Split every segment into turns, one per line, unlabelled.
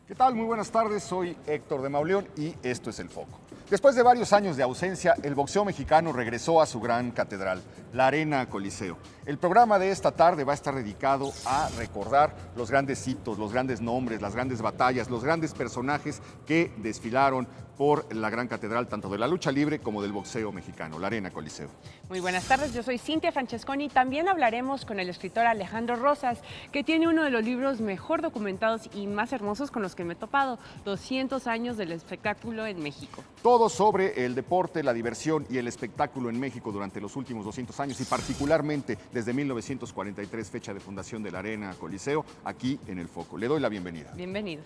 ¿Qué tal? Muy buenas tardes, soy Héctor de Mauleón y esto es El Foco. Después de varios años de ausencia, el boxeo mexicano regresó a su gran catedral, la Arena Coliseo. El programa de esta tarde va a estar dedicado a recordar los grandes hitos, los grandes nombres, las grandes batallas, los grandes personajes que desfilaron por la gran catedral, tanto de la lucha libre como del boxeo mexicano, la Arena Coliseo.
Muy buenas tardes, yo soy Cintia Francesconi. También hablaremos con el escritor Alejandro Rosas, que tiene uno de los libros mejor documentados y más hermosos con los que me he topado, 200 años del espectáculo en México.
Todo sobre el deporte, la diversión y el espectáculo en México durante los últimos 200 años y particularmente desde 1943, fecha de fundación de la Arena Coliseo, aquí en El Foco. Le doy la bienvenida.
Bienvenidos.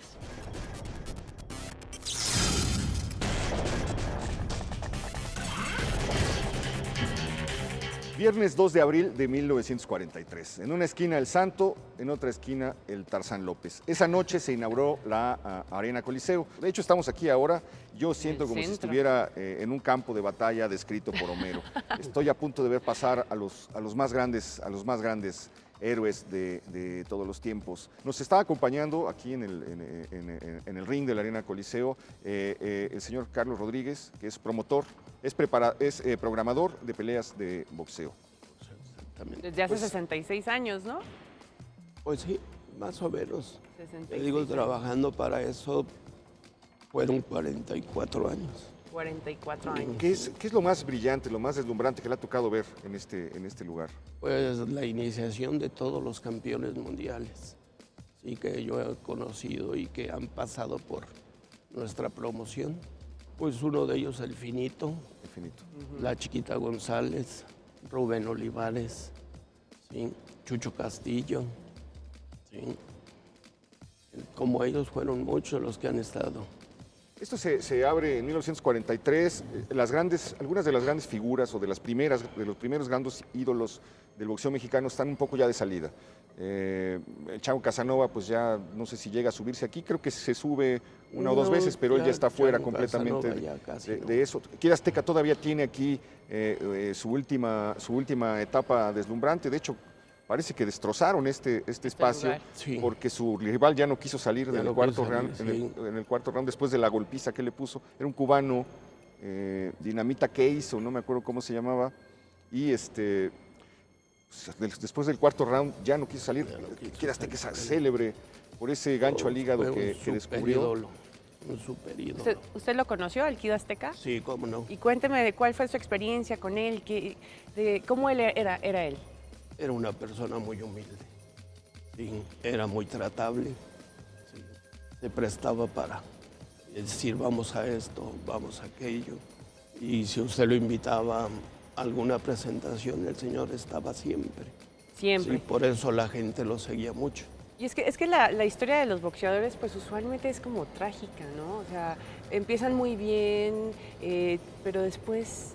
Viernes 2 de abril de 1943. En una esquina el Santo, en otra esquina el Tarzán López. Esa noche se inauguró la Arena Coliseo. De hecho, estamos aquí ahora. Yo siento como si estuviera en un campo de batalla descrito por Homero. Estoy a punto de ver pasar a los más grandes héroes de todos los tiempos. Nos está acompañando aquí en el ring de la Arena Coliseo el señor Carlos Rodríguez, que es promotor, es programador de peleas de boxeo.
Desde hace 66 años, ¿no?
Pues sí, más o menos.
66
Te digo, trabajando para eso fueron 44 años.
44 años.
¿Qué es lo más brillante, lo más deslumbrante que le ha tocado ver en este lugar?
Pues la iniciación de todos los campeones mundiales, sí, que yo he conocido y que han pasado por nuestra promoción. Pues uno de ellos, el Finito, la Chiquita González, Rubén Olivares, ¿sí? Chucho Castillo, ¿sí? Como ellos fueron muchos los que han estado.
Esto se abre en 1943. Algunas de las grandes figuras o de los primeros grandes ídolos del boxeo mexicano están un poco ya de salida. El Chavo Casanova, pues ya no sé si llega a subirse aquí, creo que se sube una o dos veces, pero él ya está fuera completamente de eso. Kid Azteca todavía tiene aquí su última etapa deslumbrante. De hecho, parece que destrozaron este espacio
sí,
porque su rival ya no quiso salir en el cuarto round después de la golpiza que le puso. Era un cubano, Dinamita Case, o no me acuerdo cómo se llamaba, y después del cuarto round ya no quiso salir. Kid Azteca es célebre por ese gancho al hígado que descubrió.
Un super ídolo.
¿Usted lo conoció, al Kid Azteca?
Sí, cómo no.
Y cuénteme de cuál fue su experiencia con él, de cómo él era él.
Era una persona muy humilde, sí, era muy tratable, sí, se prestaba para decir vamos a esto, vamos a aquello. Y si usted lo invitaba a alguna presentación, el señor estaba siempre.
Siempre.
Sí, por eso la gente lo seguía mucho.
Y es que la historia de los boxeadores, pues usualmente es como trágica, ¿no? O sea, empiezan muy bien, pero después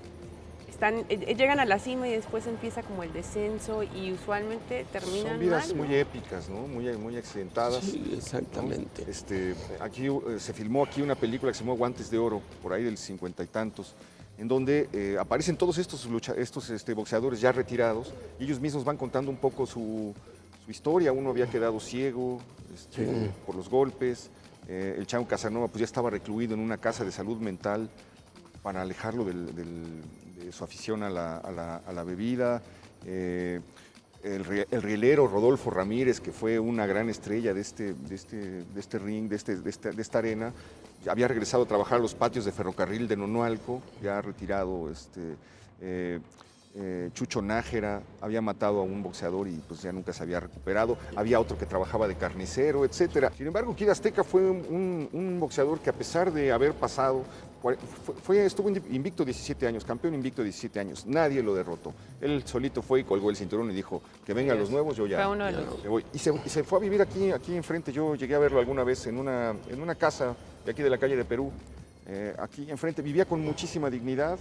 llegan a la cima y después empieza como el descenso y usualmente terminan
Son vidas
mal, ¿no?
muy épicas, ¿no? Muy accidentadas.
Sí, exactamente.
¿No? Aquí se filmó aquí una película que se llamó Guantes de Oro, por ahí del 50 y tantos, en donde aparecen todos estos boxeadores ya retirados y ellos mismos van contando un poco su historia. Uno había quedado ciego por los golpes. El Chavo Casanova pues ya estaba recluido en una casa de salud mental para alejarlo de su afición a la bebida. El rielero Rodolfo Ramírez, que fue una gran estrella de este ring, de esta arena, había regresado a trabajar a los patios de ferrocarril de Nonualco, ya retirado. Chucho Nájera había matado a un boxeador y pues ya nunca se había recuperado. Había otro que trabajaba de carnicero, etc. Sin embargo, Kid Azteca fue un boxeador que, a pesar de haber pasado, estuvo invicto 17 años, campeón invicto 17 años. Nadie lo derrotó. Él solito fue y colgó el cinturón y dijo que vengan los nuevos, yo ya
Fue uno de los...
me voy. Y se fue a vivir aquí enfrente. Yo llegué a verlo alguna vez en una casa de aquí de la calle de Perú. Aquí enfrente vivía con muchísima dignidad.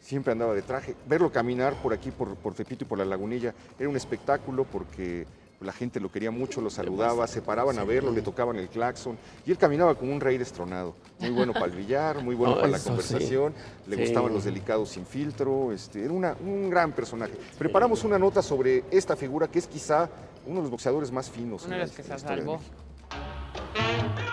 Siempre andaba de traje. Verlo caminar por aquí, por Tepito y por la Lagunilla, era un espectáculo porque la gente lo quería mucho, lo saludaba, se paraban a verlo, le tocaban el claxon y él caminaba como un rey destronado. Muy bueno para el billar, muy bueno para la conversación, le gustaban los delicados sin filtro, era un gran personaje. Preparamos una nota sobre esta figura que es quizá uno de los boxeadores más finos.
Uno de los que se salvó.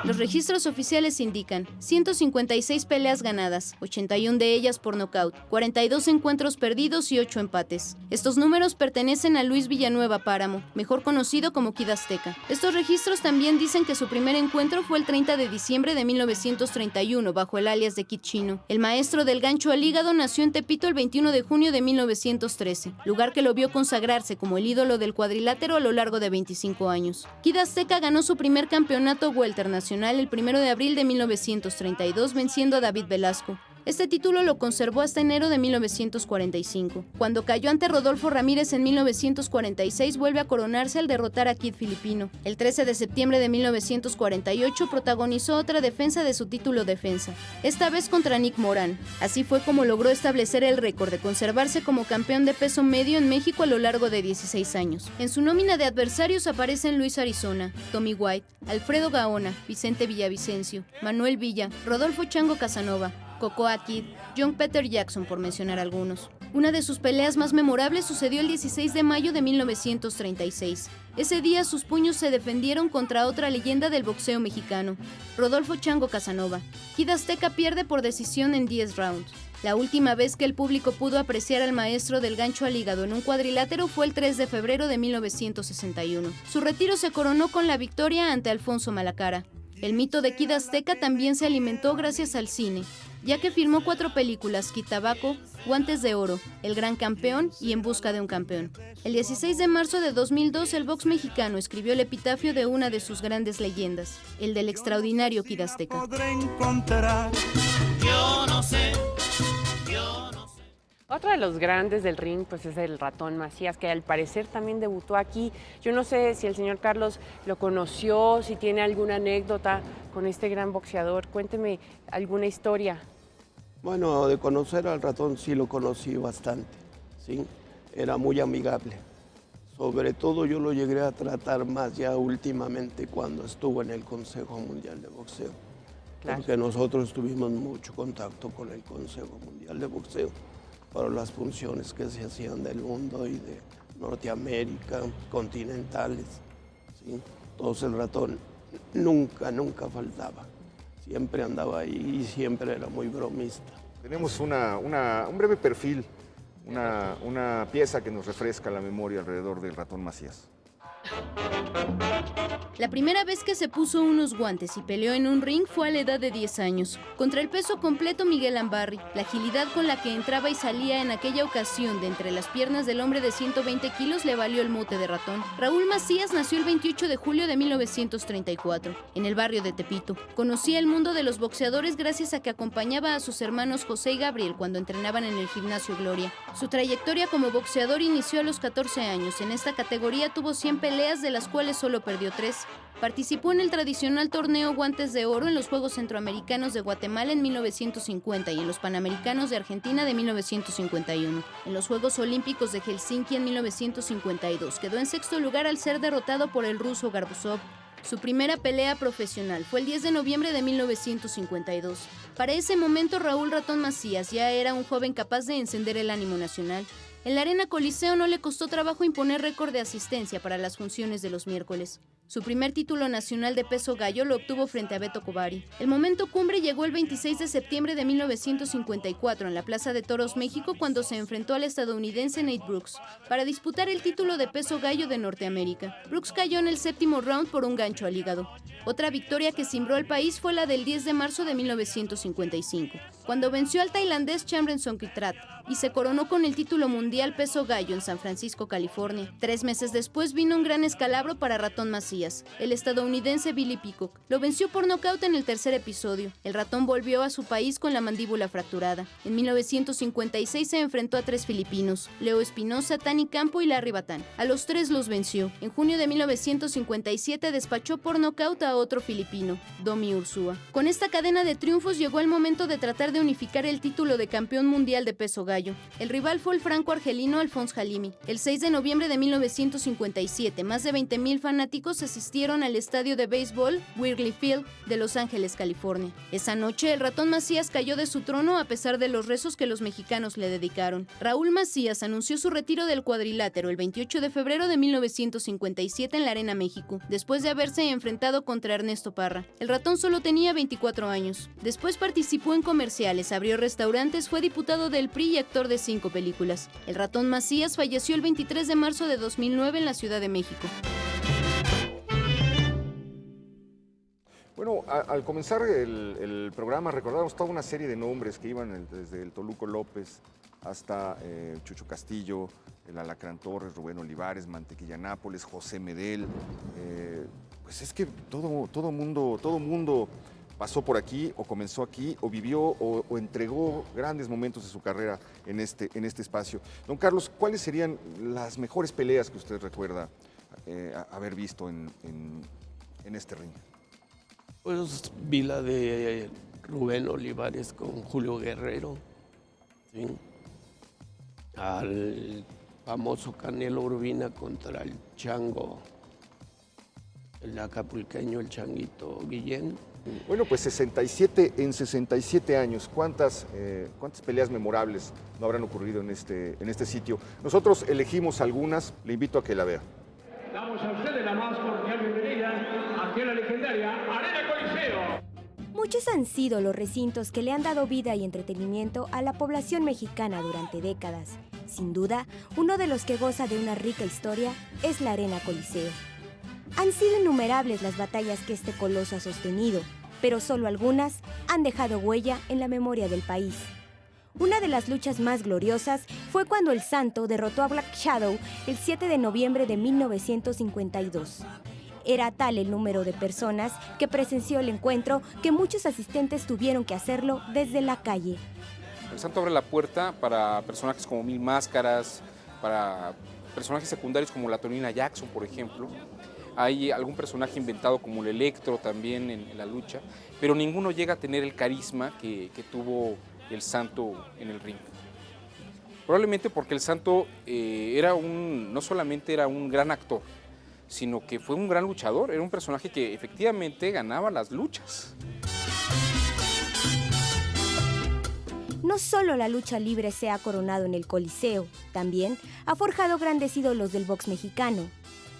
Los registros oficiales indican 156 peleas ganadas, 81 de ellas por nocaut, 42 encuentros perdidos y 8 empates. Estos números pertenecen a Luis Villanueva Páramo, mejor conocido como Kid Azteca. Estos registros también dicen que su primer encuentro fue el 30 de diciembre de 1931 bajo el alias de Kid Chino. El maestro del gancho al hígado nació en Tepito el 21 de junio de 1913, lugar que lo vio consagrarse como el ídolo del cuadrilátero a lo largo de 25 años. Kid Azteca ganó su primer campeonato welter nacional el 1 de abril de 1932 venciendo a David Velasco. Este título lo conservó hasta enero de 1945. Cuando cayó ante Rodolfo Ramírez en 1946, vuelve a coronarse al derrotar a Kid Filipino. El 13 de septiembre de 1948 protagonizó otra defensa de su título defensa, esta vez contra Nick Morán. Así fue como logró establecer el récord de conservarse como campeón de peso medio en México a lo largo de 16 años. En su nómina de adversarios aparecen Luis Arizona, Tommy White, Alfredo Gaona, Vicente Villavicencio, Manuel Villa, Rodolfo Chango Casanova, Cocoa Kid, John Peter Jackson, por mencionar algunos. Una de sus peleas más memorables sucedió el 16 de mayo de 1936. Ese día sus puños se defendieron contra otra leyenda del boxeo mexicano, Rodolfo Chango Casanova. Kid Azteca pierde por decisión en 10 rounds. La última vez que el público pudo apreciar al maestro del gancho al hígado en un cuadrilátero fue el 3 de febrero de 1961. Su retiro se coronó con la victoria ante Alfonso Malacara. El mito de Kid Azteca también se alimentó gracias al cine, ya que filmó 4 películas: Quitabaco, Guantes de Oro, El Gran Campeón y En Busca de un Campeón. El 16 de marzo de 2002, el box mexicano escribió el epitafio de una de sus grandes leyendas, el del extraordinario Kid Azteca.
Otro de los grandes del ring pues es el Ratón Macías, que al parecer también debutó aquí. Yo no sé si el señor Carlos lo conoció, si tiene alguna anécdota con este gran boxeador. Cuénteme alguna historia.
Bueno, de conocer al Ratón sí lo conocí bastante, ¿sí? Era muy amigable. Sobre todo yo lo llegué a tratar más ya últimamente cuando estuvo en el Consejo Mundial de Boxeo. Claro. Porque nosotros tuvimos mucho contacto con el Consejo Mundial de Boxeo para las funciones que se hacían del mundo y de Norteamérica, continentales, ¿sí? Entonces el Ratón nunca faltaba. Siempre andaba ahí y siempre era muy bromista.
Tenemos un breve perfil, una pieza que nos refresca la memoria alrededor del Ratón Macías.
La primera vez que se puso unos guantes y peleó en un ring fue a la edad de 10 años, contra el peso completo Miguel Ambarri. La agilidad con la que entraba y salía en aquella ocasión de entre las piernas del hombre de 120 kilos le valió el mote de Ratón. Raúl Macías nació el 28 de julio de 1934, en el barrio de Tepito. Conocía el mundo de los boxeadores gracias a que acompañaba a sus hermanos José y Gabriel cuando entrenaban en el gimnasio Gloria. Su trayectoria como boxeador inició a los 14 años. En esta categoría tuvo 100 peleas, de las cuales solo perdió 3. Participó en el tradicional torneo Guantes de Oro en los Juegos Centroamericanos de Guatemala en 1950 y en los Panamericanos de Argentina de 1951. En los Juegos Olímpicos de Helsinki en 1952 quedó en 6º lugar al ser derrotado por el ruso Garbusov. Su primera pelea profesional fue el 10 de noviembre de 1952. Para ese momento Raúl Ratón Macías ya era un joven capaz de encender el ánimo nacional. En la Arena Coliseo no le costó trabajo imponer récord de asistencia para las funciones de los miércoles. Su primer título nacional de peso gallo lo obtuvo frente a Beto Cobari. El momento cumbre llegó el 26 de septiembre de 1954 en la Plaza de Toros, México, cuando se enfrentó al estadounidense Nate Brooks para disputar el título de peso gallo de Norteamérica. Brooks cayó en el 7º round por un gancho al hígado. Otra victoria que cimbró al país fue la del 10 de marzo de 1955, cuando venció al tailandés Chamren Songkritrat y se coronó con el título mundial peso gallo en San Francisco, California. 3 meses después vino un gran escalabro para Ratón Macías. El estadounidense Billy Peacock lo venció por nocaut en el 3er episodio. El Ratón volvió a su país con la mandíbula fracturada. En 1956 se enfrentó a 3 filipinos, Leo Espinosa, Tani Campo y Larry Batán. A los 3 los venció. En junio de 1957 despachó por nocaut a otro filipino, Domi Ursúa. Con esta cadena de triunfos llegó el momento de tratar de de unificar el título de campeón mundial de peso gallo. El rival fue el franco-argelino Alphonse Halimi. El 6 de noviembre de 1957, más de 20,000 fanáticos asistieron al estadio de béisbol Wrigley Field de Los Ángeles, California. Esa noche, el Ratón Macías cayó de su trono a pesar de los rezos que los mexicanos le dedicaron. Raúl Macías anunció su retiro del cuadrilátero el 28 de febrero de 1957 en la Arena México, después de haberse enfrentado contra Ernesto Parra. El Ratón solo tenía 24 años. Después participó en comerciales, abrió restaurantes, fue diputado del PRI y actor de 5 películas. El Ratón Macías falleció el 23 de marzo de 2009 en la Ciudad de México.
Bueno, al comenzar el programa recordábamos toda una serie de nombres que iban desde el Toluco López hasta Chucho Castillo, el Alacrán Torres, Rubén Olivares, Mantequilla Nápoles, José Medel. Pues es que todo mundo pasó por aquí o comenzó aquí o vivió o entregó grandes momentos de su carrera en este espacio. Don Carlos, ¿cuáles serían las mejores peleas que usted recuerda haber visto en este ring?
Pues vi la de Rubén Olivares con Julio Guerrero, ¿sí? Al famoso Canelo Urbina contra el Chango, el acapulqueño, el Changuito Guillén.
Bueno, pues 67 años, ¿cuántas peleas memorables no habrán ocurrido en este sitio? Nosotros elegimos algunas, le invito a que la vea.
Damos a ustedes la más cordial bienvenida aquí a la legendaria Arena Coliseo.
Muchos han sido los recintos que le han dado vida y entretenimiento a la población mexicana durante décadas. Sin duda, uno de los que goza de una rica historia es la Arena Coliseo. Han sido innumerables las batallas que este coloso ha sostenido, pero solo algunas han dejado huella en la memoria del país. Una de las luchas más gloriosas fue cuando el Santo derrotó a Black Shadow el 7 de noviembre de 1952. Era tal el número de personas que presenció el encuentro que muchos asistentes tuvieron que hacerlo desde la calle.
El Santo abre la puerta para personajes como Mil Máscaras, para personajes secundarios como la Tonina Jackson, por ejemplo. Hay algún personaje inventado como el Electro también en la lucha, pero ninguno llega a tener el carisma que tuvo el Santo en el ring. Probablemente porque el Santo no solamente era un gran actor, sino que fue un gran luchador, era un personaje que efectivamente ganaba las luchas.
No solo la lucha libre se ha coronado en el Coliseo, también ha forjado grandes ídolos del box mexicano.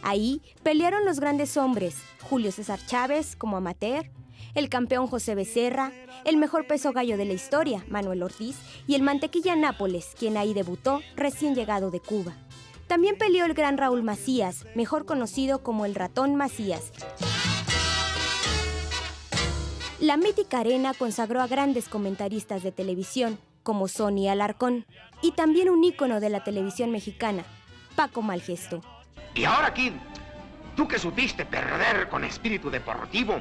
Ahí pelearon los grandes hombres, Julio César Chávez como amateur, el campeón José Becerra, el mejor peso gallo de la historia, Manuel Ortiz, y el Mantequilla Nápoles, quien ahí debutó recién llegado de Cuba. También peleó el gran Raúl Macías, mejor conocido como el Ratón Macías. La mítica arena consagró a grandes comentaristas de televisión, como Sonny Alarcón, y también un ícono de la televisión mexicana, Paco Malgesto.
Y ahora, Kid, tú que supiste perder con espíritu deportivo,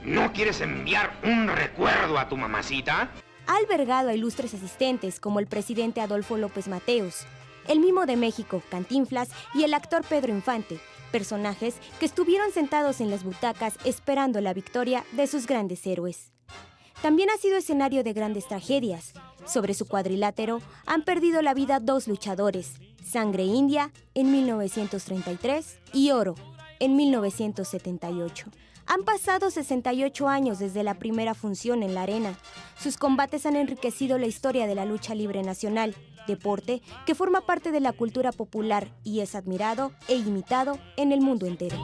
¿no quieres enviar un recuerdo a tu mamacita?
Ha albergado a ilustres asistentes como el presidente Adolfo López Mateos, el Mimo de México, Cantinflas, y el actor Pedro Infante, personajes que estuvieron sentados en las butacas esperando la victoria de sus grandes héroes. También ha sido escenario de grandes tragedias. Sobre su cuadrilátero han perdido la vida 2 luchadores, Sangre India en 1933 y Oro en 1978. Han pasado 68 años desde la primera función en la arena. Sus combates han enriquecido la historia de la lucha libre nacional, deporte que forma parte de la cultura popular y es admirado e imitado en el mundo entero.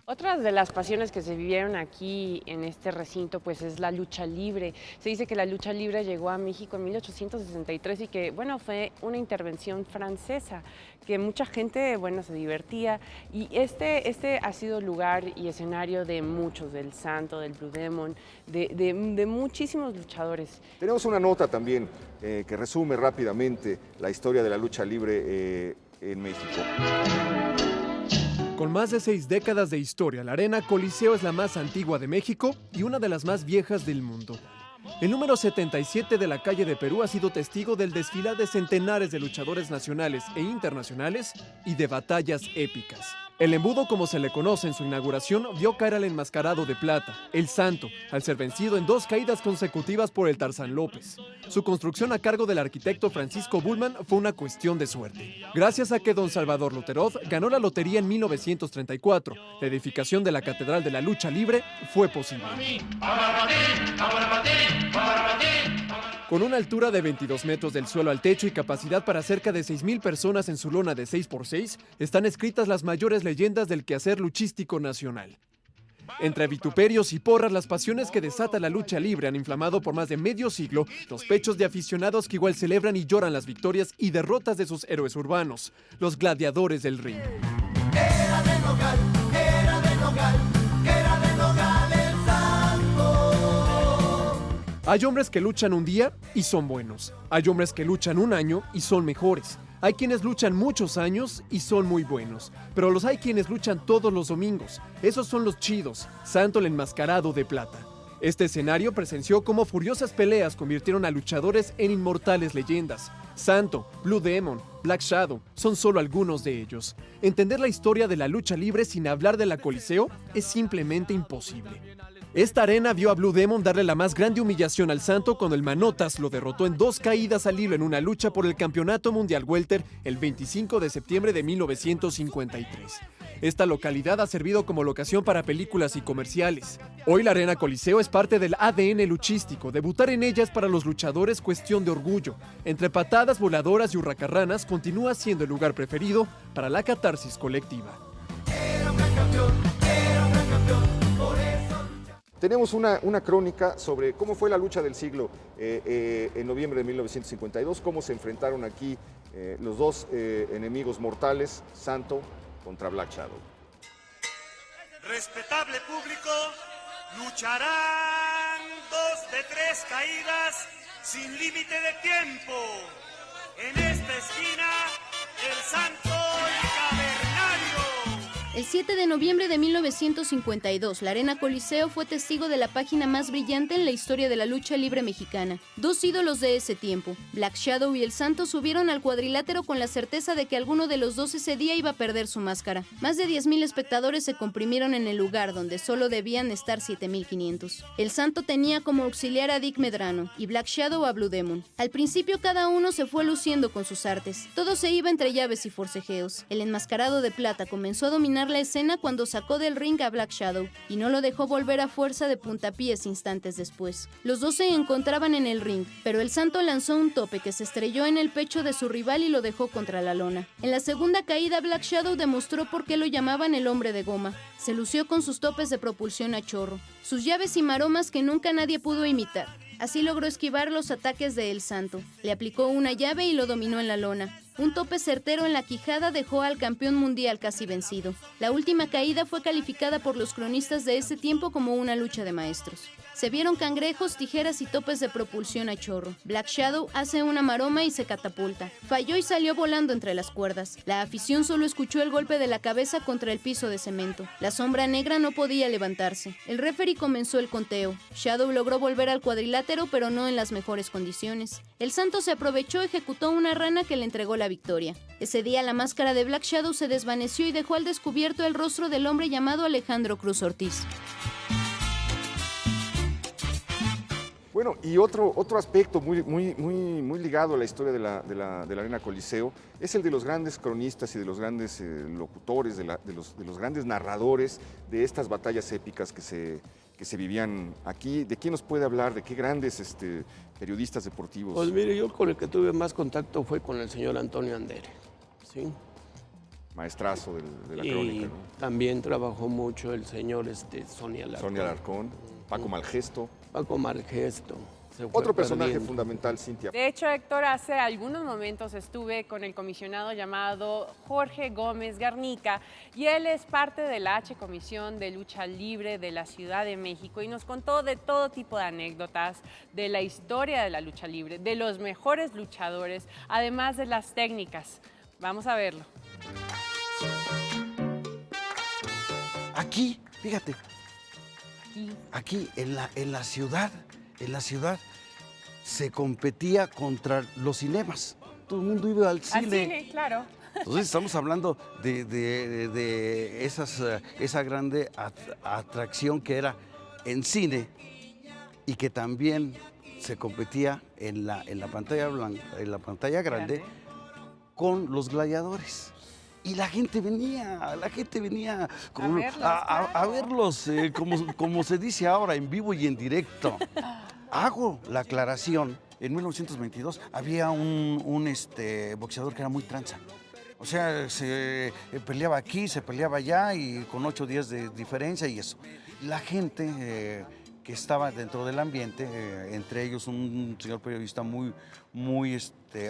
Otras de las pasiones que se vivieron aquí en este recinto pues es la lucha libre. Se dice que la lucha libre llegó a México en 1863 y que bueno, fue una intervención francesa, que mucha gente bueno, se divertía y este ha sido lugar y escenario de muchos, del Santo, del Blue Demon, de muchísimos luchadores.
Tenemos una nota también que resume rápidamente la historia de la lucha libre en México.
Con más de 6 décadas de historia, la Arena Coliseo es la más antigua de México y una de las más viejas del mundo. El número 77 de la calle de Perú ha sido testigo del desfilar de centenares de luchadores nacionales e internacionales y de batallas épicas. El embudo, como se le conoce en su inauguración, vio caer al enmascarado de plata, el Santo, al ser vencido en 2 caídas consecutivas por el Tarzán López. Su construcción a cargo del arquitecto Francisco Bullman fue una cuestión de suerte. Gracias a que don Salvador Luterov ganó la lotería en 1934, la edificación de la Catedral de la Lucha Libre fue posible. Con una altura de 22 metros del suelo al techo y capacidad para cerca de 6,000 personas en su lona de 6x6, están escritas las mayores leyendas del quehacer luchístico nacional. Entre vituperios y porras, las pasiones que desata la lucha libre han inflamado por más de medio siglo los pechos de aficionados que igual celebran y lloran las victorias y derrotas de sus héroes urbanos, los gladiadores del ring.
Era de Nogal, era de Nogal, era de Nogal el Santo.
Hay hombres que luchan un día y son buenos. Hay hombres que luchan un año y son mejores. Hay quienes luchan muchos años y son muy buenos. Pero los hay quienes luchan todos los domingos. Esos son los chidos. Santo el enmascarado de plata. Este escenario presenció cómo furiosas peleas convirtieron a luchadores en inmortales leyendas. Santo, Blue Demon, Black Shadow son solo algunos de ellos. Entender la historia de la lucha libre sin hablar de la Coliseo es simplemente imposible. Esta arena vio a Blue Demon darle la más grande humillación al Santo cuando el Manotas lo derrotó en 2 caídas al hilo en una lucha por el Campeonato Mundial Welter el 25 de septiembre de 1953. Esta localidad ha servido como locación para películas y comerciales. Hoy la Arena Coliseo es parte del ADN luchístico. Debutar en ella es para los luchadores cuestión de orgullo. Entre patadas voladoras y hurracarranas continúa siendo el lugar preferido para la catarsis colectiva.
Era un gran campeón, era un gran campeón, por eso.
Tenemos una crónica sobre cómo fue la lucha del siglo en noviembre de 1952, cómo se enfrentaron aquí los dos enemigos mortales, Santo contra Black Shadow.
Respetable público, lucharán 2 de 3 caídas sin límite de tiempo. En esta esquina, el Santo y Cavernario.
El 7 de noviembre de 1952, la Arena Coliseo fue testigo de la página más brillante en la historia de la lucha libre mexicana. 2 ídolos de ese tiempo, Black Shadow y el Santo, subieron al cuadrilátero con la certeza de que alguno de los dos ese día iba a perder su máscara. Más de 10,000 espectadores se comprimieron en el lugar donde solo debían estar 7,500. El Santo tenía como auxiliar a Dick Medrano y Black Shadow a Blue Demon. Al principio cada uno se fue luciendo con sus artes. Todo se iba entre llaves y forcejeos. El enmascarado de plata comenzó a dominar la escena cuando sacó del ring a Black Shadow y no lo dejó volver a fuerza de puntapiés instantes después. Los dos se encontraban en el ring, pero el Santo lanzó un tope que se estrelló en el pecho de su rival y lo dejó contra la lona. En la segunda caída, Black Shadow demostró por qué lo llamaban el hombre de goma. Se lució con sus topes de propulsión a chorro, sus llaves y maromas que nunca nadie pudo imitar. Así logró esquivar los ataques de El Santo. Le aplicó una llave y lo dominó en la lona. Un tope certero en la quijada dejó al campeón mundial casi vencido. La última caída fue calificada por los cronistas de ese tiempo como una lucha de maestros. Se vieron cangrejos, tijeras y topes de propulsión a chorro. Black Shadow hace una maroma y se catapulta. Falló y salió volando entre las cuerdas. La afición solo escuchó el golpe de la cabeza contra el piso de cemento. La sombra negra no podía levantarse. El referee comenzó el conteo. Shadow logró volver al cuadrilátero, pero no en las mejores condiciones. El Santo se aprovechó, ejecutó una rana que le entregó la victoria. Ese día la máscara de Black Shadow se desvaneció y dejó al descubierto el rostro del hombre llamado Alejandro Cruz Ortiz.
Bueno, y otro aspecto muy ligado a la historia de la Arena Coliseo es el de los grandes cronistas y de los grandes locutores, de los grandes narradores de estas batallas épicas que se vivían aquí. ¿De quién nos puede hablar? ¿De qué grandes periodistas deportivos?
Pues mire, yo con el que tuve más contacto fue con el señor Antonio Andere, ¿sí?
Maestrazo de la
y
crónica, ¿no?
También trabajó mucho el señor Sonia Alarcón.
Sonia Alarcón, Paco Malgesto.
Paco Malgesto.
Otro personaje fundamental, Cintia.
De hecho, Héctor, hace algunos momentos estuve con el comisionado llamado Jorge Gómez Garnica y él es parte de la H Comisión de Lucha Libre de la Ciudad de México y nos contó de todo tipo de anécdotas, de la historia de la lucha libre, de los mejores luchadores, además de las técnicas. Vamos a verlo.
Aquí, fíjate, aquí en la ciudad se competía contra los cinemas. Todo el mundo iba al cine.
Al cine, claro.
Entonces estamos hablando de esa grande atracción que era en cine y que también se competía en la pantalla blanca, en la pantalla grande con los gladiadores. Y la gente venía a verlos, como se dice ahora, en vivo y en directo. Hago la aclaración, en 1922 había un boxeador que era muy tranza. O sea, se peleaba aquí, se peleaba allá y con 8 días de diferencia y eso. La gente que estaba dentro del ambiente, entre ellos un señor periodista muy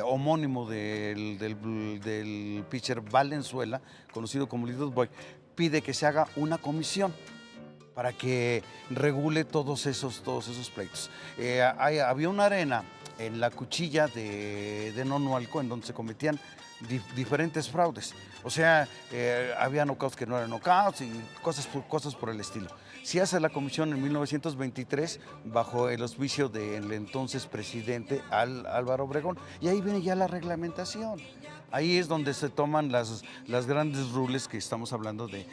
homónimo del pitcher Valenzuela, conocido como Little Boy, pide que se haga una comisión para que regule todos esos pleitos. Había una arena en la cuchilla de Nonualco en donde se cometían diferentes fraudes. O sea, había knockouts que no eran knockouts y cosas por el estilo. Se hace la comisión en 1923 bajo el auspicio del entonces presidente Álvaro Obregón y ahí viene ya la reglamentación. Ahí es donde se toman las grandes rules que estamos hablando de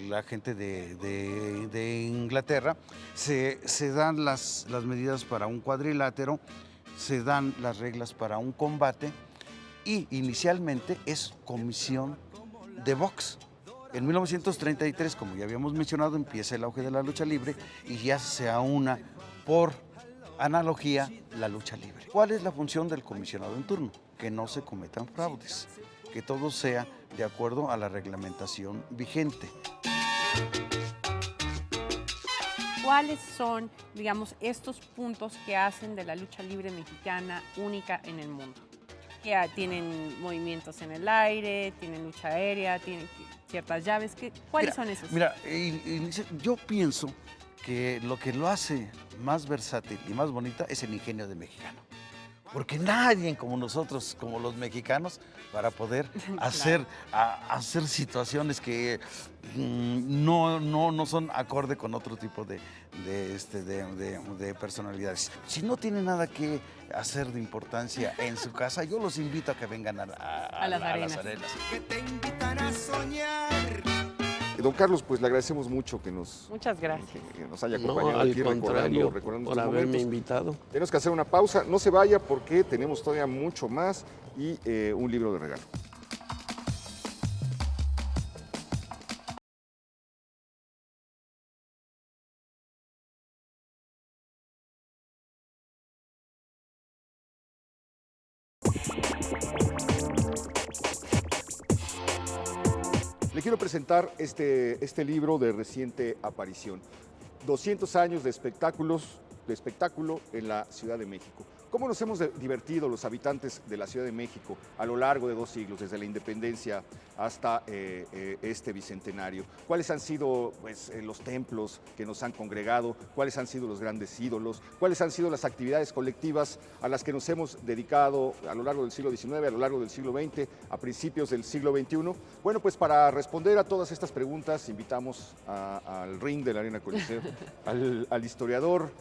la gente de Inglaterra. Se dan las medidas para un cuadrilátero, se dan las reglas para un combate y inicialmente es comisión de box. En 1933, como ya habíamos mencionado, empieza el auge de la lucha libre y ya se aúna por analogía la lucha libre. ¿Cuál es la función del comisionado en turno? Que no se cometan fraudes, que todo sea de acuerdo a la reglamentación vigente.
¿Cuáles son, digamos, estos puntos que hacen de la lucha libre mexicana única en el mundo? Que tienen movimientos en el aire, tienen lucha aérea, tienen ciertas llaves. ¿Cuáles son esos?
Mira, yo pienso que lo hace más versátil y más bonita es el ingenio de mexicano. Porque nadie como nosotros, como los mexicanos, para poder hacer situaciones que no son acorde con otro tipo de personalidades. Si no tienen nada que hacer de importancia en su casa, yo los invito a que vengan a las arenas.
Que te invitan a soñar.
Don Carlos, pues le agradecemos mucho que nos haya acompañado aquí recordando
por haberme invitado.
Tenemos que hacer una pausa, no se vaya porque tenemos todavía mucho más y un libro de regalo. Le quiero presentar este libro de reciente aparición. 200 años de espectáculo en la Ciudad de México. ¿Cómo nos hemos divertido los habitantes de la Ciudad de México a lo largo de 2 siglos, desde la independencia hasta este bicentenario? ¿Cuáles han sido los templos que nos han congregado? ¿Cuáles han sido los grandes ídolos? ¿Cuáles han sido las actividades colectivas a las que nos hemos dedicado a lo largo del siglo XIX, a lo largo del siglo XX, a principios del siglo XXI? Bueno, pues para responder a todas estas preguntas invitamos al ring de la Arena Coliseo, al historiador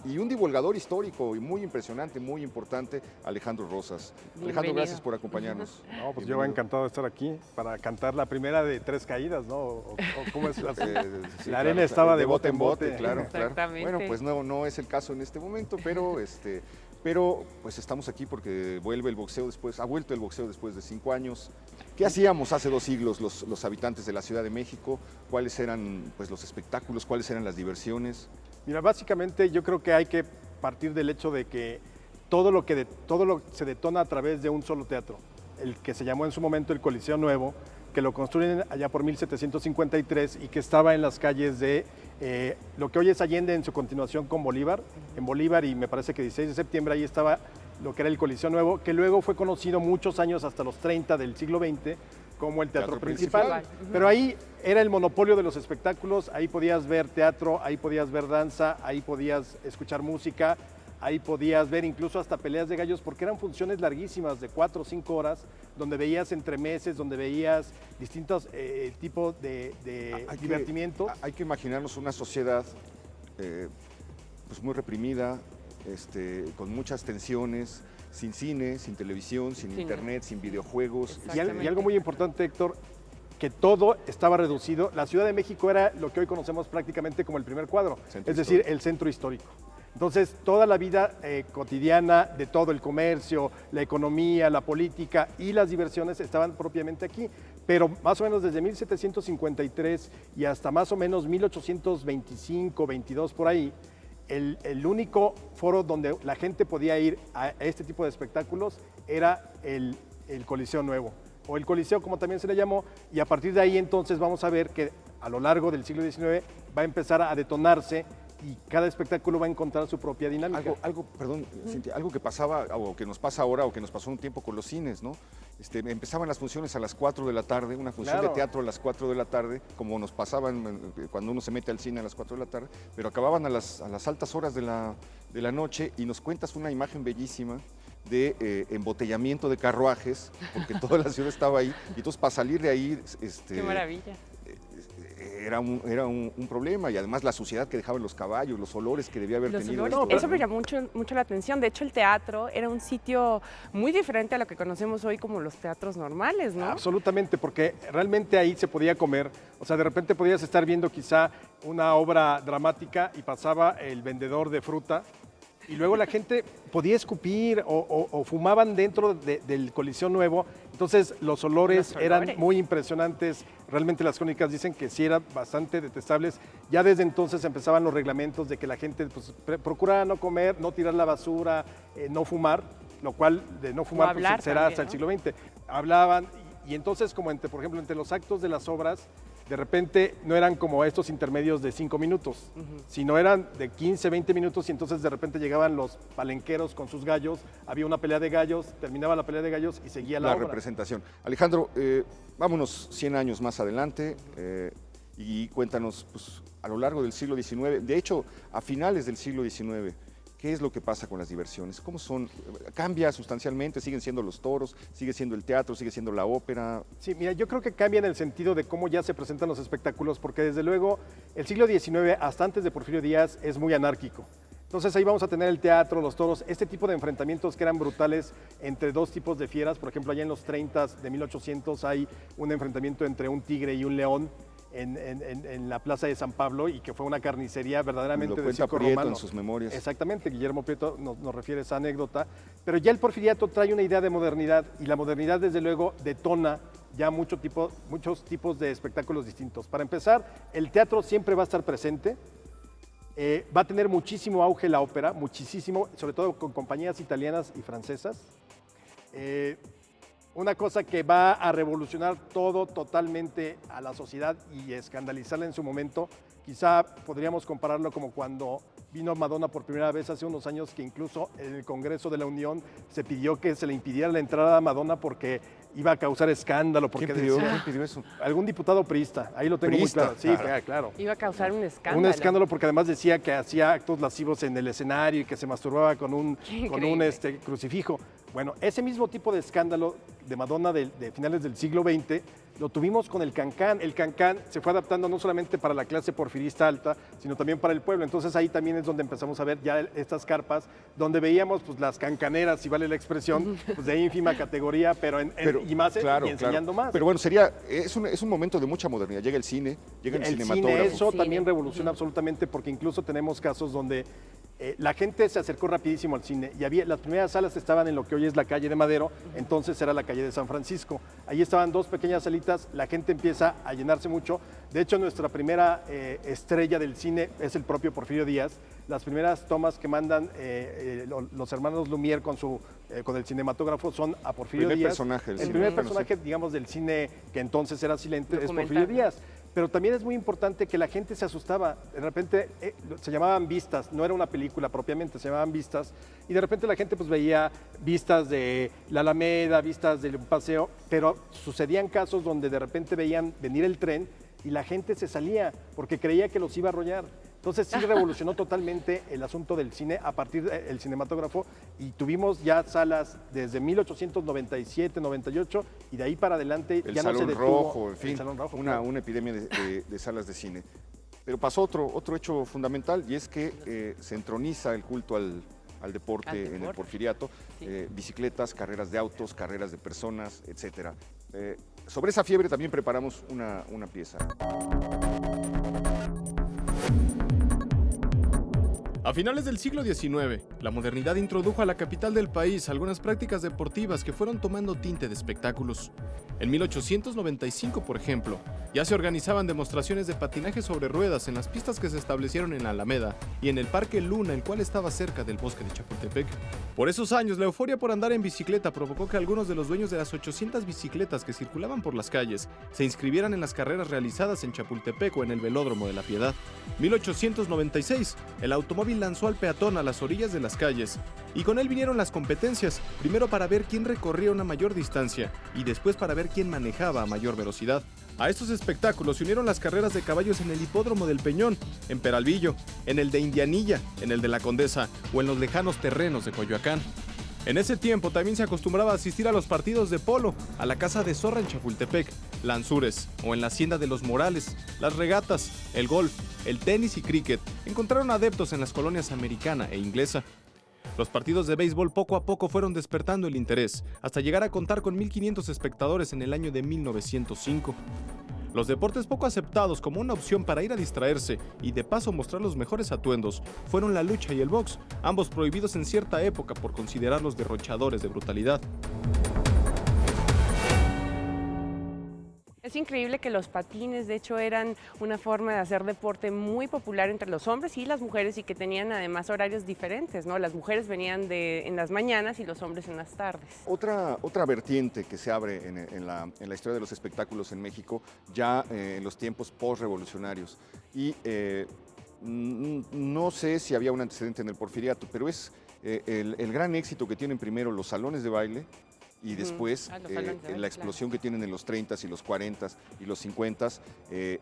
y un divulgador histórico y muy impresionante, muy importante, Alejandro Rosas. Alejandro, gracias por acompañarnos.
No, pues yo encantado de estar aquí para cantar la primera de 3 caídas, ¿no? ¿O cómo es?
Sí,
la arena estaba de bote en bote.
Claro. Bueno, pues no es el caso en este momento, pero pues estamos aquí porque vuelve el boxeo ha vuelto el boxeo después de 5 años. ¿Qué hacíamos hace 2 siglos los habitantes de la Ciudad de México? ¿Cuáles eran pues los espectáculos? ¿Cuáles eran las diversiones?
Mira, básicamente yo creo que hay que partir del hecho de que todo lo se detona a través de un solo teatro, el que se llamó en su momento el Coliseo Nuevo, que lo construyen allá por 1753 y que estaba en las calles de lo que hoy es Allende en su continuación con Bolívar, en Bolívar, y me parece que 16 de septiembre ahí estaba lo que era el Coliseo Nuevo, que luego fue conocido muchos años hasta los 30 del siglo XX como el teatro principal. Pero ahí era el monopolio de los espectáculos, ahí podías ver teatro, ahí podías ver danza, ahí podías escuchar música, ahí podías ver incluso hasta peleas de gallos, porque eran funciones larguísimas de 4 o 5 horas, donde veías entremeses, donde veías distintos tipos de divertimiento.
Hay que imaginarnos una sociedad pues muy reprimida, con muchas tensiones, sin cine, sin televisión, sin internet, sin videojuegos.
Y algo muy importante, Héctor, que todo estaba reducido. La Ciudad de México era lo que hoy conocemos prácticamente como el primer cuadro,
Centro
es decir,
histórico.
el centro histórico. Entonces, toda la vida cotidiana de todo el comercio, la economía, la política y las diversiones estaban propiamente aquí. Pero más o menos desde 1753 y hasta más o menos 1825, 22 por ahí, el único foro donde la gente podía ir a este tipo de espectáculos era el Coliseo Nuevo, o el Coliseo como también se le llamó, y a partir de ahí entonces vamos a ver que a lo largo del siglo XIX va a empezar a detonarse y cada espectáculo va a encontrar su propia dinámica.
Perdón, Cintia, algo que pasaba o que nos pasa ahora o que nos pasó un tiempo con los cines, ¿no? Empezaban las funciones a las 4 de la tarde, una función de teatro a las 4 de la tarde, como nos pasaban cuando uno se mete al cine a las 4 de la tarde, pero acababan a las altas horas de la noche y nos cuentas una imagen bellísima de embotellamiento de carruajes, porque toda la ciudad estaba ahí, y entonces para salir de ahí...
¡Qué maravilla!
Era un problema, y además la suciedad que dejaban los caballos, los olores que debía haber tenido.
Eso me llamó mucho la atención. De hecho, el teatro era un sitio muy diferente a lo que conocemos hoy como los teatros normales, ¿no?
Absolutamente, porque realmente ahí se podía comer. O sea, de repente podías estar viendo quizá una obra dramática y pasaba el vendedor de fruta y luego la gente podía escupir o fumaban dentro del Coliseo Nuevo. Entonces los olores eran muy impresionantes. Realmente las crónicas dicen que sí eran bastante detestables. Ya desde entonces empezaban los reglamentos de que la gente pues, procurara no comer, no tirar la basura, no fumar, lo cual de no fumar pues, será hasta el siglo XX. Hablaban y entonces como por ejemplo entre los actos de las obras, de repente no eran como estos intermedios de 5 minutos, sino eran de 15, 20 minutos y entonces de repente llegaban los palenqueros con sus gallos, había una pelea de gallos, terminaba la pelea de gallos y seguía la obra.
Representación. Alejandro, vámonos 100 años más adelante y cuéntanos, pues, a lo largo del siglo XIX, de hecho, a finales del siglo XIX, ¿qué es lo que pasa con las diversiones? ¿Cómo son? ¿Cambia sustancialmente? ¿Siguen siendo los toros? ¿Sigue siendo el teatro? ¿Sigue siendo la ópera?
Sí, mira, yo creo que cambia en el sentido de cómo ya se presentan los espectáculos, porque desde luego el siglo XIX, hasta antes de Porfirio Díaz, es muy anárquico. Entonces ahí vamos a tener el teatro, los toros, este tipo de enfrentamientos que eran brutales entre dos tipos de fieras. Por ejemplo, allá en los 30 de 1800 hay un enfrentamiento entre un tigre y un león en la plaza de San Pablo y que fue una carnicería verdaderamente de circo romano.
En sus memorias.
Exactamente, Guillermo Prieto nos refiere a esa anécdota, pero ya el porfiriato trae una idea de modernidad y la modernidad desde luego detona ya muchos tipos de espectáculos distintos. Para empezar, el teatro siempre va a estar presente, va a tener muchísimo auge la ópera, muchísimo, sobre todo con compañías italianas y francesas. Una cosa que va a revolucionar todo totalmente a la sociedad y escandalizarla en su momento. Quizá podríamos compararlo como cuando vino Madonna por primera vez hace unos años, que incluso en el Congreso de la Unión se pidió que se le impidiera la entrada a Madonna porque iba a causar escándalo. Porque
¿Quién pidió eso?
Algún diputado priista, ahí lo tengo
¿Priista?
muy claro. Sí, claro.
Iba a causar un escándalo.
Un escándalo porque además decía que hacía actos lascivos en el escenario y que se masturbaba con un crucifijo. Bueno, ese mismo tipo de escándalo de Madonna de finales del siglo XX lo tuvimos con el cancán. El cancán se fue adaptando no solamente para la clase porfirista alta, sino también para el pueblo. Entonces ahí también es donde empezamos a ver ya estas carpas, donde veíamos pues, las cancaneras, si vale la expresión, pues, de ínfima categoría, pero enseñando más.
Pero bueno, es un momento de mucha modernidad. Llega el cine, llega el cinematógrafo.
Eso también revoluciona absolutamente, porque incluso tenemos casos donde la gente se acercó rapidísimo al cine y las primeras salas estaban en lo que hoy es la calle de Madero, entonces era la calle de San Francisco. Ahí estaban dos pequeñas salitas, la gente empieza a llenarse mucho. De hecho, nuestra primera estrella del cine es el propio Porfirio Díaz. Las primeras tomas que mandan los hermanos Lumière con el cinematógrafo son a Porfirio Díaz. El primer personaje, digamos, del cine que entonces era silente es Porfirio Díaz. Pero también es muy importante que la gente se asustaba. De repente se llamaban vistas, no era una película propiamente, se llamaban vistas. Y de repente la gente pues veía vistas de la Alameda, vistas de un paseo, pero sucedían casos donde de repente veían venir el tren y la gente se salía porque creía que los iba a arrollar. Entonces sí revolucionó totalmente el asunto del cine a partir del cinematógrafo y tuvimos ya salas desde 1897, 98 y de ahí para adelante ya no se detuvo.
Rojo, en fin, una epidemia de salas de cine. Pero pasó otro hecho fundamental y es que se entroniza el culto al deporte en el Porfiriato, bicicletas, carreras de autos, carreras de personas, etc. Sobre esa fiebre también preparamos una pieza.
A finales del siglo XIX, la modernidad introdujo a la capital del país algunas prácticas deportivas que fueron tomando tinte de espectáculos. En 1895, por ejemplo, ya se organizaban demostraciones de patinaje sobre ruedas en las pistas que se establecieron en Alameda y en el Parque Luna, el cual estaba cerca del bosque de Chapultepec. Por esos años, la euforia por andar en bicicleta provocó que algunos de los dueños de las 800 bicicletas que circulaban por las calles se inscribieran en las carreras realizadas en Chapultepec o en el Velódromo de la Piedad. 1896, el automóvil lanzó al peatón a las orillas de las calles y con él vinieron las competencias, primero para ver quién recorría una mayor distancia y después para ver quién manejaba a mayor velocidad. A estos espectáculos se unieron las carreras de caballos en el Hipódromo del Peñón, en Peralvillo, en el de Indianilla, en el de la Condesa o en los lejanos terrenos de Coyoacán. En ese tiempo también se acostumbraba a asistir a los partidos de polo, a la Casa de Zorra en Chapultepec, Lanzures o en la Hacienda de los Morales. Las regatas, el golf, el tenis y cricket encontraron adeptos en las colonias americana e inglesa. Los partidos de béisbol poco a poco fueron despertando el interés, hasta llegar a contar con 1.500 espectadores en el año de 1905. Los deportes poco aceptados como una opción para ir a distraerse y de paso mostrar los mejores atuendos fueron la lucha y el box, ambos prohibidos en cierta época por considerarlos derrochadores de brutalidad.
Es increíble que los patines, de hecho, eran una forma de hacer deporte muy popular entre los hombres y las mujeres y que tenían además horarios diferentes, ¿no? Las mujeres venían en las mañanas y los hombres en las tardes.
Otra vertiente que se abre en la historia de los espectáculos en México, ya en los tiempos post-revolucionarios. Y no sé si había un antecedente en el Porfiriato, pero es el gran éxito que tienen primero los salones de baile, y después la explosión que tienen en los 30s y los 40s y los 50s,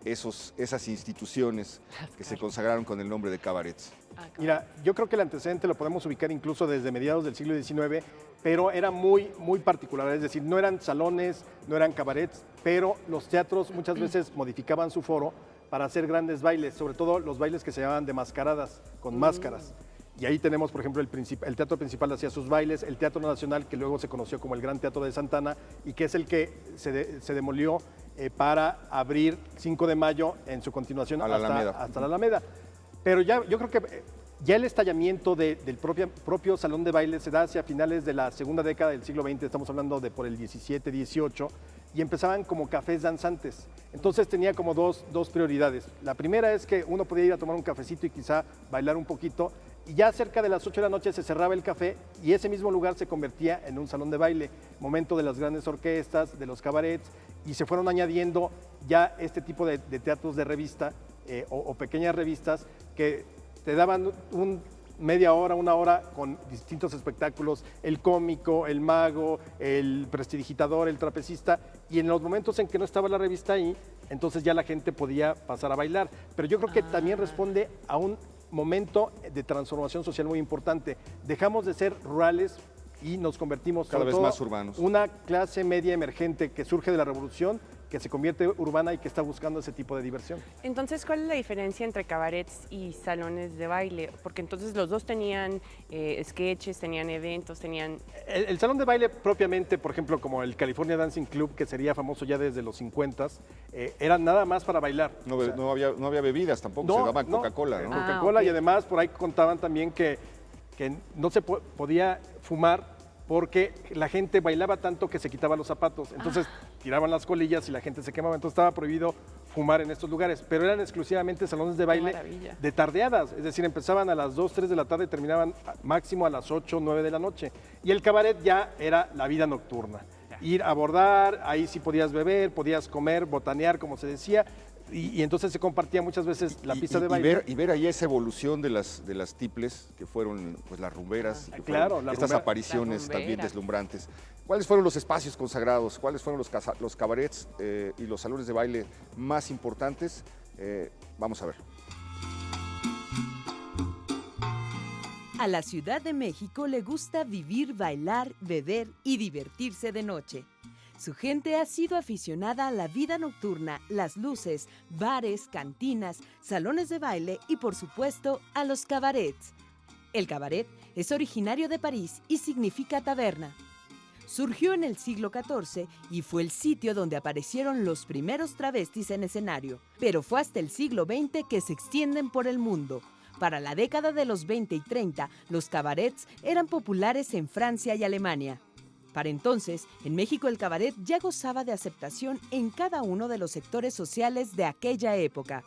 esas instituciones que se consagraron con el nombre de cabarets.
Mira, yo creo que el antecedente lo podemos ubicar incluso desde mediados del siglo XIX, pero era muy particular, es decir, no eran salones, no eran cabarets, pero los teatros muchas veces modificaban su foro para hacer grandes bailes, sobre todo los bailes que se llamaban de mascaradas, con máscaras. Y ahí tenemos, por ejemplo, el Teatro Principal hacía sus bailes, el Teatro Nacional, que luego se conoció como el Gran Teatro de Santana, y que es el que se demolió para abrir 5 de mayo en su continuación hasta la Alameda. Pero yo creo que ya el estallamiento del propio salón de baile se da hacia finales de la segunda década del siglo XX, estamos hablando de por el 17, 18, y empezaban como cafés danzantes. Entonces tenía como dos prioridades. La primera es que uno podía ir a tomar un cafecito y quizá bailar un poquito, y ya cerca de las 8 de la noche se cerraba el café y ese mismo lugar se convertía en un salón de baile, momento de las grandes orquestas, de los cabarets, y se fueron añadiendo ya este tipo de teatros de revista o pequeñas revistas que te daban media hora, una hora con distintos espectáculos, el cómico, el mago, el prestidigitador, el trapecista, y en los momentos en que no estaba la revista ahí, entonces ya la gente podía pasar a bailar. Pero yo creo que también responde a un momento de transformación social muy importante. Dejamos de ser rurales y nos convertimos
cada vez más urbanos.
Una clase media emergente que surge de la revolución, que se convierte urbana y que está buscando ese tipo de diversión.
Entonces, ¿cuál es la diferencia entre cabarets y salones de baile? Porque entonces los dos tenían sketches, tenían eventos, tenían...
El salón de baile propiamente, por ejemplo, como el California Dancing Club, que sería famoso ya desde los 50s, era nada más para bailar.
No había bebidas tampoco, se daban Coca-Cola, ¿no?
Coca-Cola, y además por ahí contaban también que no se podía fumar porque la gente bailaba tanto que se quitaba los zapatos, entonces tiraban las colillas y la gente se quemaba, entonces estaba prohibido fumar en estos lugares, pero eran exclusivamente salones de baile de tardeadas, es decir, empezaban a las 2, 3 de la tarde y terminaban máximo a las 8, 9 de la noche. Y el cabaret ya era la vida nocturna, ir a abordar, ahí sí podías beber, podías comer, botanear, como se decía, y entonces se compartía muchas veces la pista de baile.
Y ver ahí esa evolución de las tiples, que fueron pues las rumberas, estas apariciones también deslumbrantes. ¿Cuáles fueron los espacios consagrados? ¿Cuáles fueron los cabarets y los salones de baile más importantes? Vamos a ver.
A la Ciudad de México le gusta vivir, bailar, beber y divertirse de noche. Su gente ha sido aficionada a la vida nocturna, las luces, bares, cantinas, salones de baile y, por supuesto, a los cabarets. El cabaret es originario de París y significa taberna. Surgió en el siglo XIV y fue el sitio donde aparecieron los primeros travestis en escenario, pero fue hasta el siglo XX que se extienden por el mundo. Para la década de los 20 y 30, los cabarets eran populares en Francia y Alemania. Para entonces, en México el cabaret ya gozaba de aceptación en cada uno de los sectores sociales de aquella época.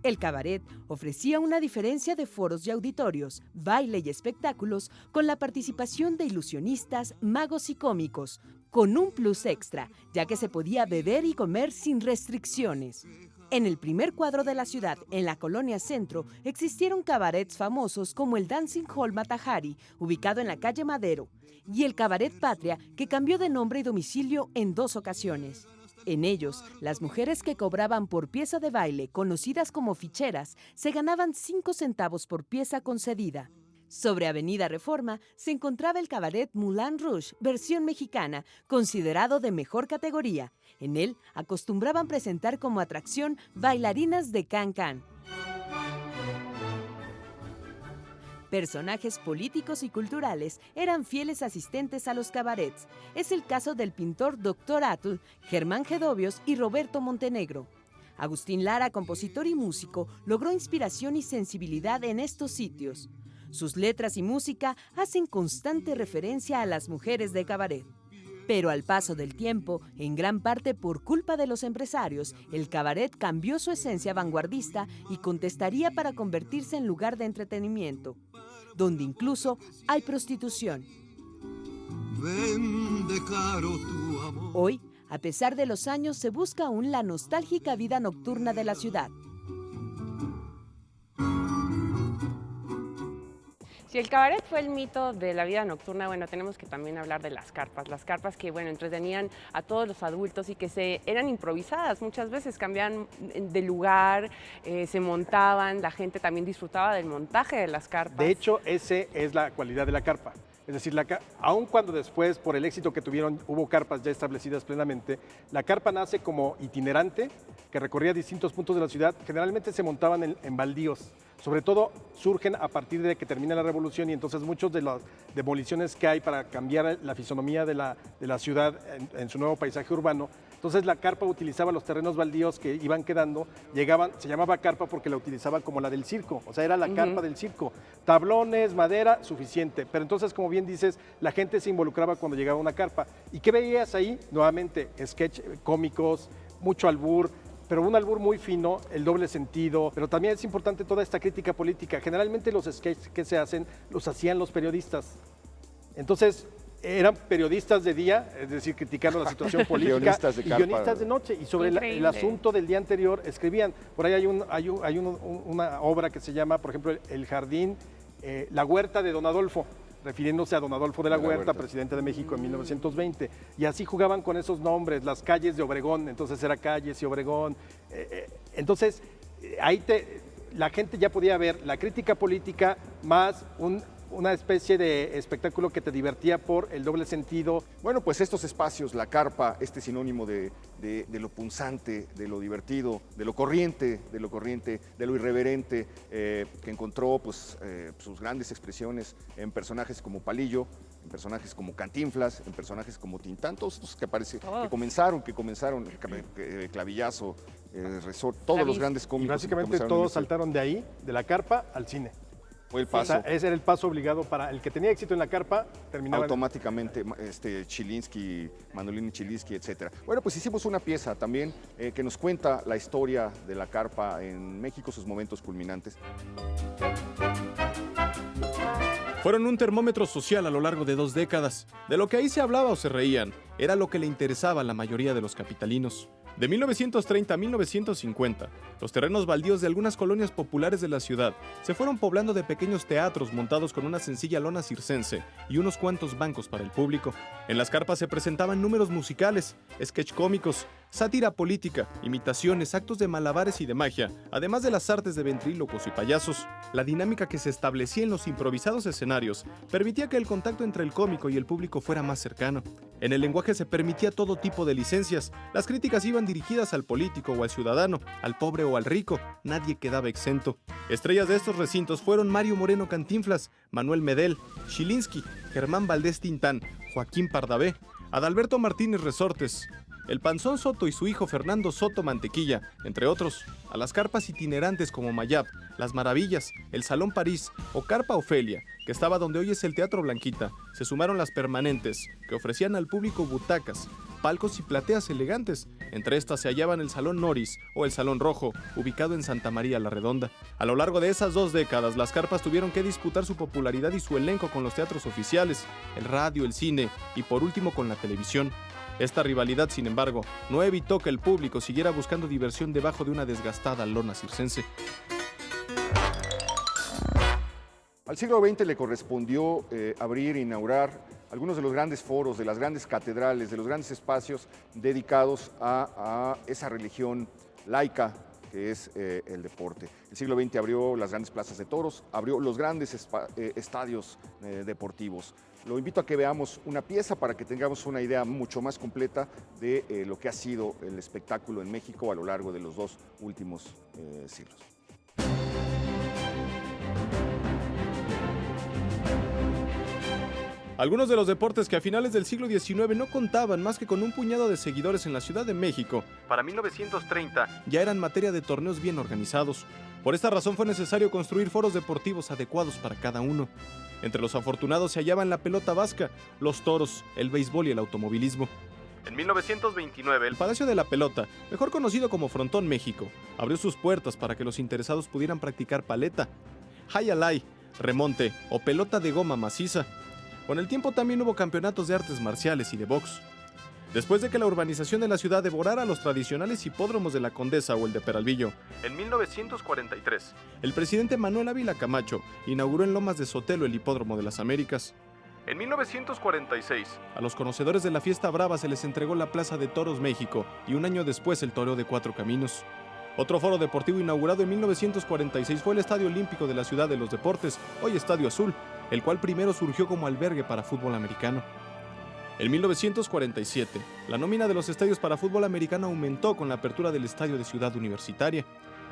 El cabaret ofrecía una diferencia de foros y auditorios, baile y espectáculos con la participación de ilusionistas, magos y cómicos, con un plus extra, ya que se podía beber y comer sin restricciones. En el primer cuadro de la ciudad, en la Colonia Centro, existieron cabarets famosos como el Dancing Hall Matajari, ubicado en la calle Madero, y el Cabaret Patria, que cambió de nombre y domicilio en 2 ocasiones. En ellos, las mujeres que cobraban por pieza de baile, conocidas como ficheras, se ganaban 5 centavos por pieza concedida. Sobre Avenida Reforma se encontraba el cabaret Moulin Rouge, versión mexicana, considerado de mejor categoría. En él acostumbraban presentar como atracción bailarinas de can-can. Personajes políticos y culturales eran fieles asistentes a los cabarets. Es el caso del pintor Dr. Atul, Germán Gedovios y Roberto Montenegro. Agustín Lara, compositor y músico, logró inspiración y sensibilidad en estos sitios. Sus letras y música hacen constante referencia a las mujeres de cabaret. Pero al paso del tiempo, en gran parte por culpa de los empresarios, el cabaret cambió su esencia vanguardista y contestaría para convertirse en lugar de entretenimiento, donde incluso hay prostitución.
Vende caro tu amor.
Hoy, a pesar de los años, se busca aún la nostálgica vida nocturna de la ciudad.
Si el cabaret fue el mito de la vida nocturna, bueno, tenemos que también hablar de las carpas que, bueno, entretenían a todos los adultos y que eran improvisadas, muchas veces cambiaban de lugar, se montaban, la gente también disfrutaba del montaje de las carpas.
De hecho, esa es la cualidad de la carpa. Es decir, aun cuando después, por el éxito que tuvieron, hubo carpas ya establecidas plenamente, la carpa nace como itinerante, que recorría distintos puntos de la ciudad, generalmente se montaban en baldíos. Sobre todo surgen a partir de que termina la revolución y entonces muchas de las demoliciones que hay para cambiar la fisonomía de la ciudad en su nuevo paisaje urbano. Entonces la carpa utilizaba los terrenos baldíos que iban quedando, se llamaba carpa porque la utilizaba como la del circo, o sea, era la carpa del circo. Tablones, madera, suficiente. Pero entonces, como bien dices, la gente se involucraba cuando llegaba una carpa. ¿Y qué veías ahí? Nuevamente, sketch cómicos, mucho albur, pero un albur muy fino, el doble sentido, pero también es importante toda esta crítica política. Generalmente los sketches que se hacen, los hacían los periodistas. Entonces, eran periodistas de día, es decir, criticando la situación política, y guionistas de noche. Y sobre el asunto del día anterior escribían. Por ahí hay una obra que se llama, por ejemplo, El Jardín, La Huerta de Don Adolfo, refiriéndose a Don Adolfo de la Huerta, presidente de México en 1920. Y así jugaban con esos nombres, las calles de Obregón, entonces era Calles y Obregón. Entonces, ahí la gente ya podía ver la crítica política más una especie de espectáculo que te divertía por el doble sentido.
Bueno, pues estos espacios, la carpa, este sinónimo de lo punzante, de lo divertido, de lo corriente, de lo irreverente, que encontró pues, sus grandes expresiones en personajes como Palillo, en personajes como Cantinflas, en personajes como Tintán, todos estos que comenzaron, Clavillazo, Resort, todos los grandes cómicos.
Y básicamente todos saltaron de ahí, de la carpa al cine.
Fue el paso.
O sea, ese era el paso obligado para el que tenía éxito en la carpa, terminaba
automáticamente Chilinsky, Manolini Chilinsky, etc. Bueno, pues hicimos una pieza también que nos cuenta la historia de la carpa en México, sus momentos culminantes.
Fueron un termómetro social a lo largo de 2 décadas. De lo que ahí se hablaba o se reían, era lo que le interesaba a la mayoría de los capitalinos. De 1930 a 1950, los terrenos baldíos de algunas colonias populares de la ciudad se fueron poblando de pequeños teatros montados con una sencilla lona circense y unos cuantos bancos para el público. En las carpas se presentaban números musicales, sketch cómicos, Sátira política, imitaciones, actos de malabares y de magia, además de las artes de ventrílocos y payasos. La dinámica que se establecía en los improvisados escenarios permitía que el contacto entre el cómico y el público fuera más cercano. En el lenguaje se permitía todo tipo de licencias. Las críticas iban dirigidas al político o al ciudadano, al pobre o al rico. Nadie quedaba exento. Estrellas de estos recintos fueron Mario Moreno Cantinflas, Manuel Medel, Chilinski, Germán Valdés Tintán, Joaquín Pardavé, Adalberto Martínez Resortes, el Panzón Soto y su hijo Fernando Soto Mantequilla, entre otros. A las carpas itinerantes como Mayab, Las Maravillas, el Salón París o Carpa Ofelia, que estaba donde hoy es el Teatro Blanquita, se sumaron las permanentes, que ofrecían al público butacas, palcos y plateas elegantes. Entre estas se hallaban el Salón Noris o el Salón Rojo, ubicado en Santa María la Redonda. A lo largo de esas 2 décadas, las carpas tuvieron que disputar su popularidad y su elenco con los teatros oficiales, el radio, el cine y por último con la televisión. Esta rivalidad, sin embargo, no evitó que el público siguiera buscando diversión debajo de una desgastada lona circense.
Al siglo XX le correspondió abrir e inaugurar algunos de los grandes foros, de las grandes catedrales, de los grandes espacios dedicados a esa religión laica que es el deporte. El siglo XX abrió las grandes plazas de toros, abrió los grandes estadios deportivos. Lo invito a que veamos una pieza para que tengamos una idea mucho más completa de lo que ha sido el espectáculo en México a lo largo de los 2 últimos siglos.
Algunos de los deportes que a finales del siglo XIX no contaban más que con un puñado de seguidores en la Ciudad de México, para 1930 ya eran materia de torneos bien organizados. Por esta razón fue necesario construir foros deportivos adecuados para cada uno. Entre los afortunados se hallaban la pelota vasca, los toros, el béisbol y el automovilismo. En 1929, el Palacio de la Pelota, mejor conocido como Frontón México, abrió sus puertas para que los interesados pudieran practicar paleta, high alay, remonte o pelota de goma maciza. Con el tiempo también hubo campeonatos de artes marciales y de box. Después de que la urbanización de la ciudad devorara los tradicionales hipódromos de la Condesa o el de Peralvillo, en 1943, el presidente Manuel Ávila Camacho inauguró en Lomas de Sotelo el Hipódromo de las Américas. En 1946, a los conocedores de la fiesta brava se les entregó la Plaza de Toros México y un año después el Toreo de 4 Caminos. Otro foro deportivo inaugurado en 1946 fue el Estadio Olímpico de la Ciudad de los Deportes, hoy Estadio Azul, el cual primero surgió como albergue para fútbol americano. En 1947, la nómina de los estadios para fútbol americano aumentó con la apertura del Estadio de Ciudad Universitaria.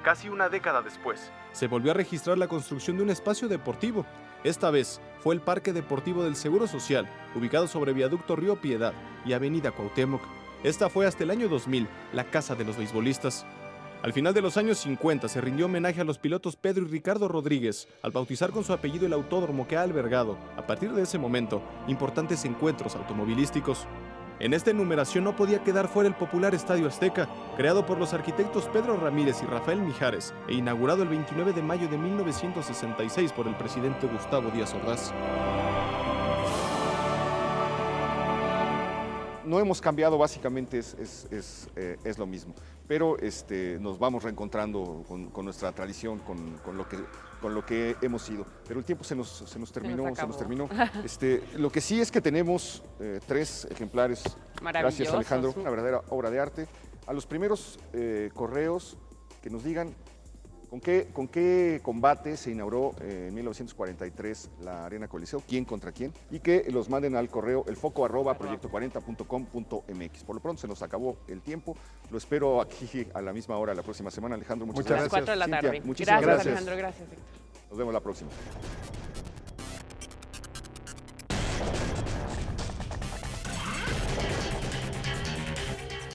Casi una década después, se volvió a registrar la construcción de un espacio deportivo. Esta vez fue el Parque Deportivo del Seguro Social, ubicado sobre Viaducto Río Piedad y Avenida Cuauhtémoc. Esta fue hasta el año 2000 la casa de los beisbolistas. Al final de los años 50 se rindió homenaje a los pilotos Pedro y Ricardo Rodríguez al bautizar con su apellido el autódromo que ha albergado, a partir de ese momento, importantes encuentros automovilísticos. En esta enumeración no podía quedar fuera el popular Estadio Azteca, creado por los arquitectos Pedro Ramírez y Rafael Mijares e inaugurado el 29 de mayo de 1966 por el presidente Gustavo Díaz Ordaz.
No hemos cambiado, básicamente es lo mismo, pero nos vamos reencontrando con nuestra tradición, con lo que hemos sido. Pero el tiempo se nos terminó. Lo que sí es que tenemos 3 ejemplares. Gracias, Alejandro, una verdadera obra de arte. A los primeros correos que nos digan con qué combate se inauguró en 1943 la Arena Coliseo, quién contra quién, y que los manden al correo elfoco@proyecto40.com.mx. Por lo pronto se nos acabó el tiempo. Lo espero aquí a la misma hora la próxima semana. Alejandro, muchas gracias.
A las 4 de la tarde.
Muchísimas gracias.
Alejandro, gracias.
Nos vemos la próxima.